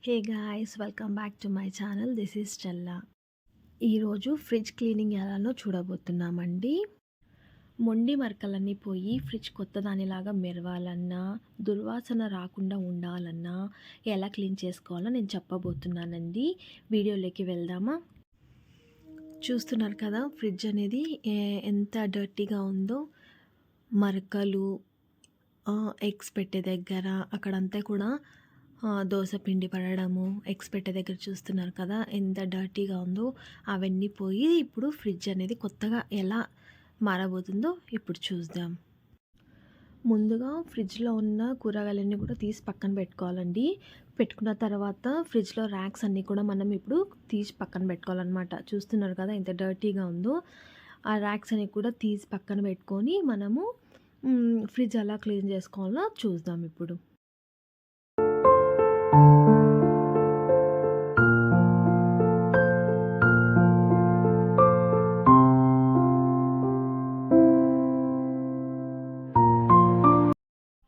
Hey guys, welcome back to my channel. This is Stella. ఈరోజు fridge cleaning ఎలానో చూడబోతున్నామండి. మొండి మరకలన్నీ పోయి ఫ్రిడ్జ్ కొత్తదానిలాగా మెరవాలన్నా, దుర్వాసన రాకుండా ఉండాలన్నా ఎలా క్లీన్ చేసుకోవాలో నేను చెప్పబోతున్నానండి. వీడియోలోకి వెళ్దామా? చూస్తున్నారు కదా, ఫ్రిడ్జ్ అనేది ఎంత డర్టీగా ఉందో. మరకలు, ఎగ్స్ పెట్టే దగ్గర అక్కడంతా కూడా దోస పిండి పడడము, ఎగ్స్ పెట్టే దగ్గర చూస్తున్నారు కదా ఎంత డర్టీగా ఉందో. అవన్నీ పోయి ఇప్పుడు ఫ్రిడ్జ్ అనేది కొత్తగా ఎలా మారబోతుందో ఇప్పుడు చూద్దాం. ముందుగా ఫ్రిడ్జ్లో ఉన్న కూరగాయలన్నీ కూడా తీసి పక్కన పెట్టుకోవాలండి. పెట్టుకున్న తర్వాత ఫ్రిడ్జ్లో ర్యాక్స్ అన్నీ కూడా మనం ఇప్పుడు తీసి పక్కన పెట్టుకోవాలన్నమాట. చూస్తున్నారు కదా ఎంత డర్టీగా ఉందో. ఆ ర్యాక్స్ అన్నీ కూడా తీసి పక్కన పెట్టుకొని మనము ఫ్రిడ్జ్ ఎలా క్లీన్ చేసుకోవాలో చూద్దాం ఇప్పుడు.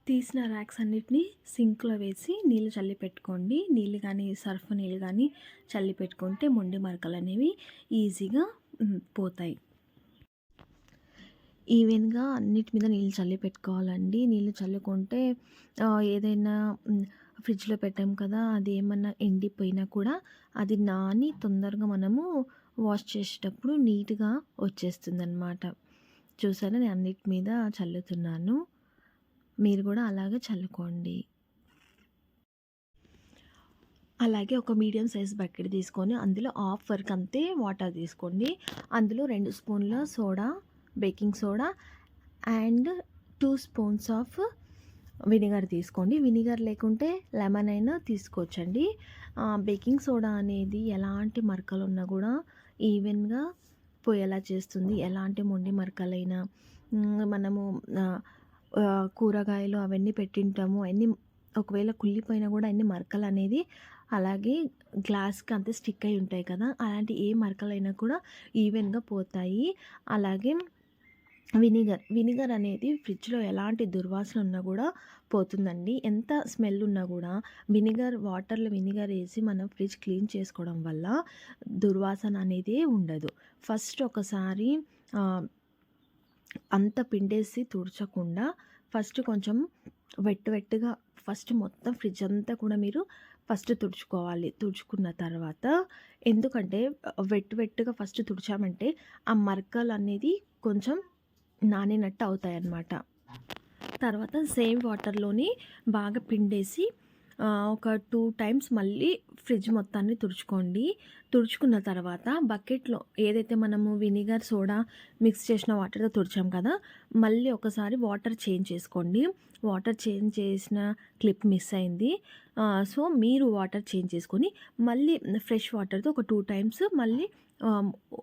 తీసిన ర్యాక్స్ అన్నిటిని సింక్లో వేసి నీళ్ళు చల్లి పెట్టుకోండి. నీళ్ళు కానీ సర్ఫ్ నీళ్ళు కానీ చల్లి పెట్టుకుంటే మొండి మరకలు అనేవి ఈజీగా పోతాయి. ఈవెన్గా అన్నిటి మీద నీళ్ళు చల్లి పెట్టుకోవాలండి. నీళ్ళు చల్లుకుంటే ఏదైనా ఫ్రిడ్జ్లో పెట్టాం కదా, అది ఏమన్నా ఎండిపోయినా కూడా అది నాని తొందరగా మనము వాష్ చేసేటప్పుడు నీట్గా వచ్చేస్తుంది అన్నమాట. చూసారా, నేను అన్నిటి మీద చల్లుతున్నాను. మీరు కూడా అలాగే చల్లుకోండి. అలాగే ఒక మీడియం సైజ్ బకెట్ తీసుకొని అందులో హాఫ్ వరకు అంతే వాటర్ తీసుకోండి. అందులో 2 స్పూన్ల soda, baking soda and 2 spoons of vinegar తీసుకోండి. వినిగర్ లేకుంటే లెమన్ అయినా తీసుకోవచ్చండి. బేకింగ్ సోడా అనేది ఎలాంటి మరకలు ఉన్నా కూడా ఈవెన్గా పోయేలా చేస్తుంది. ఎలాంటి మొండి మరకలైనా మనము కూరగాయలు అవన్నీ పెట్టింటాము, అన్నీ ఒకవేళ కుళ్ళిపోయినా కూడా అన్ని మరకలు అనేది అలాగే గ్లాస్కి అంతే స్టిక్ అయి ఉంటాయి కదా, అలాంటి ఏ మరకలైనా కూడా ఈవెన్గా పోతాయి. అలాగే వినిగర్ అనేది ఫ్రిడ్జ్లో ఎలాంటి దుర్వాసన ఉన్నా కూడా పోతుందండి. ఎంత స్మెల్ ఉన్నా కూడా వాటర్లో వినిగర్ వేసి మనం ఫ్రిడ్జ్ క్లీన్ చేసుకోవడం వల్ల దుర్వాసన అనేది ఉండదు. ఫస్ట్ ఒకసారి అంత పిండేసి తుడచకుండా ఫస్ట్ కొంచెం వెట్టుగా ఫస్ట్ మొత్తం ఫ్రిడ్జ్ అంతా కూడా మీరు ఫస్ట్ తుడుచుకోవాలి. తుడుచుకున్న తర్వాత, ఎందుకంటే వెట్టుగా ఫస్ట్ తుడిచామంటే ఆ మరకలు అనేది కొంచెం నానినట్టు అవుతాయి అన్నమాట. తర్వాత సేమ్ వాటర్లోని బాగా పిండేసి ఒక 2 టైమ్స్ మళ్ళీ ఫ్రిడ్జ్ మొత్తాన్ని తుడుచుకోండి. తుడుచుకున్న తర్వాత బకెట్లో ఏదైతే మనము వినిగర్ సోడా మిక్స్ చేసిన వాటర్తో తుడిచాం కదా, మళ్ళీ ఒకసారి వాటర్ చేంజ్ చేసుకోండి. వాటర్ చేంజ్ చేసిన క్లిప్ మిస్ అయింది. సో మీరు వాటర్ చేంజ్ చేసుకొని మళ్ళీ ఫ్రెష్ వాటర్తో ఒక 2 టైమ్స్ మళ్ళీ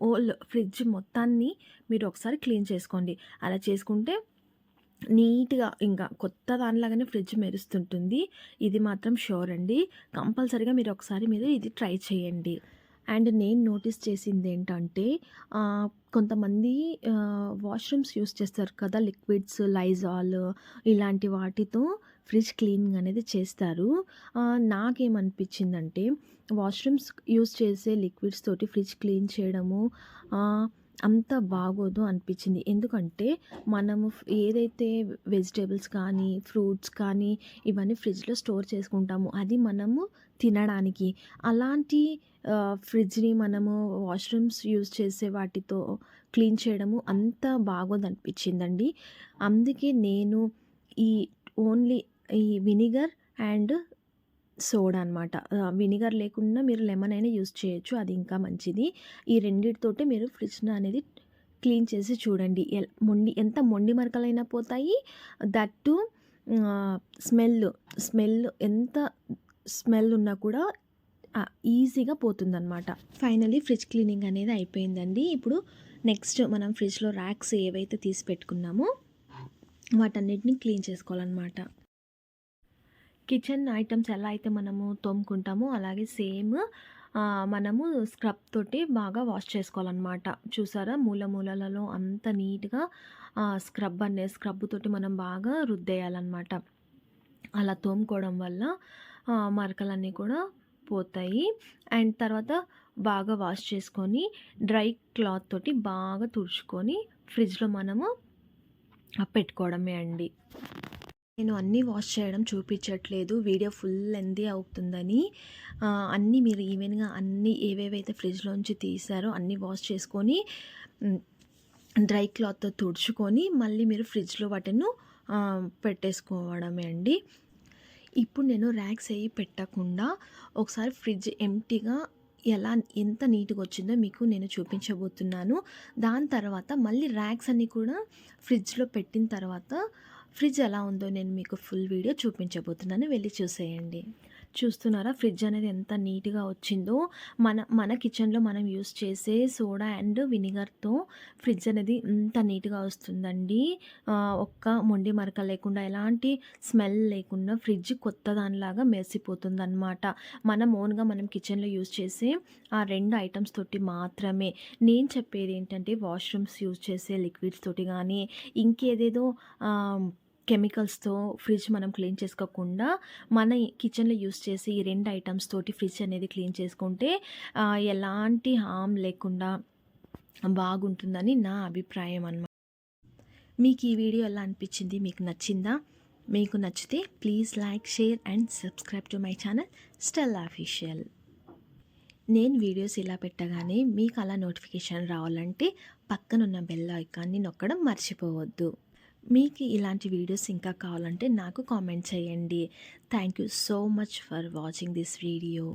ఓల్ ఫ్రిడ్జ్ మొత్తాన్ని మీరు ఒకసారి క్లీన్ చేసుకోండి. అలా చేసుకుంటే నీట్గా ఇంకా కొత్త దానిలాగానే ఫ్రిడ్జ్ మెరుస్తుంటుంది. ఇది మాత్రం షూర్ అండి. కంపల్సరీగా మీరు ఒకసారి ఇది ట్రై చేయండి. అండ్ నేను నోటీస్ చేసింది ఏంటంటే, కొంతమంది వాష్రూమ్స్ యూస్ చేస్తారు కదా, లిక్విడ్స్, లైజాల్ ఇలాంటి వాటితో ఫ్రిడ్జ్ క్లీనింగ్ అనేది చేస్తారు. నాకేమనిపించిందంటే, వాష్రూమ్స్ యూస్ చేసే లిక్విడ్స్ తోటి ఫ్రిడ్జ్ క్లీన్ చేయడము అంత బాగోదు అనిపించింది. ఎందుకంటే మనము ఏదైతే వెజిటేబుల్స్ కానీ ఫ్రూట్స్ కానీ ఇవన్నీ ఫ్రిడ్జ్లో స్టోర్ చేసుకుంటాము, అది మనము తినడానికి. అలాంటి ఫ్రిడ్జ్ని మనము వాష్రూమ్స్ యూజ్ చేసే వాటితో క్లీన్ చేయడము అంత బాగోదు అనిపించిందండి. అందుకే నేను ఓన్లీ ఈ వినిగర్ అండ్ సోడా అనమాట. వినిగర్ లేకుండా మీరు లెమన్ అయినా యూస్ చేయొచ్చు, అది ఇంకా మంచిది. ఈ రెండిటితోటి మీరు ఫ్రిడ్జ్ని అనేది క్లీన్ చేసి చూడండి. ఎంత మొండి మరకలైనా పోతాయి. దట్టు స్మెల్ ఎంత స్మెల్ ఉన్నా కూడా ఈజీగా పోతుందన్నమాట. ఫైనలీ ఫ్రిడ్జ్ క్లీనింగ్ అనేది అయిపోయిందండి. ఇప్పుడు నెక్స్ట్ మనం ఫ్రిడ్జ్లో ర్యాక్స్ ఏవైతే తీసి పెట్టుకున్నామో వాటన్నిటిని క్లీన్ చేసుకోవాలన్నమాట. కిచెన్ ఐటమ్స్ ఎలా అయితే మనము తోముకుంటామో అలాగే సేమ్ మనము స్క్రబ్ తోటి బాగా వాష్ చేసుకోవాలన్నమాట. చూసారా, మూలలలో అంత నీట్గా స్క్రబ్ తోటి మనం బాగా రుద్దేయాలన్నమాట. అలా తోముకోవడం వల్ల మరకలన్నీ కూడా పోతాయి. అండ్ తర్వాత బాగా వాష్ చేసుకొని డ్రై క్లాత్ తోటి బాగా తుడుచుకొని ఫ్రిడ్జ్‌లో మనము పెట్టుకోవడమే అండి. నేను అన్నీ వాష్ చేయడం చూపించట్లేదు. వీడియో ఫుల్ లెంతీ అవుతుందని. అన్నీ మీరు ఈవెన్‌గా అన్నీ ఏవేవైతే ఫ్రిడ్జ్‌లోంచి తీశారో అన్నీ వాష్ చేసుకొని డ్రై క్లాత్‌తో తుడుచుకొని మళ్ళీ మీరు ఫ్రిడ్జ్‌లో వాటిని పెట్టేసుకోవడమే అండి. ఇప్పుడు నేను ర్యాక్స్ ఏవి పెట్టకుండా ఒకసారి ఫ్రిడ్జ్ ఎంప్టీగా ఎంత నీట్‌గా వచ్చిందో మీకు నేను చూపించబోతున్నాను. దాని తర్వాత మళ్ళీ ర్యాక్స్ అన్నీ కూడా ఫ్రిడ్జ్‌లో పెట్టిన తర్వాత ఫ్రిడ్జ్ ఎలా ఉందో నేను మీకు ఫుల్ వీడియో చూపించబోతున్నాను. వెళ్ళి చూసేయండి. చూస్తున్నారా ఫ్రిడ్జ్ అనేది ఎంత నీట్‌గా వచ్చిందో. మన కిచెన్‌లో మనం యూజ్ చేసే సోడా అండ్ వినిగర్‌తో ఫ్రిడ్జ్ అనేది ఇంత నీట్‌గా వస్తుందండి. ఒక్క మొండి మరక లేకుండా ఎలాంటి స్మెల్ లేకుండా ఫ్రిడ్జ్ కొత్త దానిలాగా మెరిసిపోతుందనమాట. మనం కిచెన్‌లో యూజ్ చేసే ఆ 2 ఐటెమ్స్ తోటి మాత్రమే. నేను చెప్పేది ఏంటంటే వాష్‌రూమ్స్ యూజ్ చేసే లిక్విడ్స్ తోటి గానీ, ఇంకేదేదో కెమికల్స్‌తో ఫ్రిడ్జ్ మనం క్లీన్ చేసుకోకుండా మన కిచెన్‌లో యూజ్ చేసే ఈ 2 ఐటెమ్స్ తోటి ఫ్రిడ్జ్ అనేది క్లీన్ చేసుకుంటే ఎలాంటి హార్మ్ లేకుండా బాగుంటుందని నా అభిప్రాయం అనమాట. మీకు ఈ వీడియో ఎలా అనిపించింది? మీకు నచ్చిందా? మీకు నచ్చితే please like, share and subscribe to my channel Stella official. నేను వీడియోస్ ఇలా పెట్టగానే మీకు అలా నోటిఫికేషన్ రావాలంటే పక్కనున్న బెల్ ఐకాన్ని నొక్కడం మర్చిపోవద్దు. మీకు ఇలాంటి వీడియోస్ ఇంకా కావాలంటే నాకు కామెంట్ చేయండి. Thank you so much for watching this video.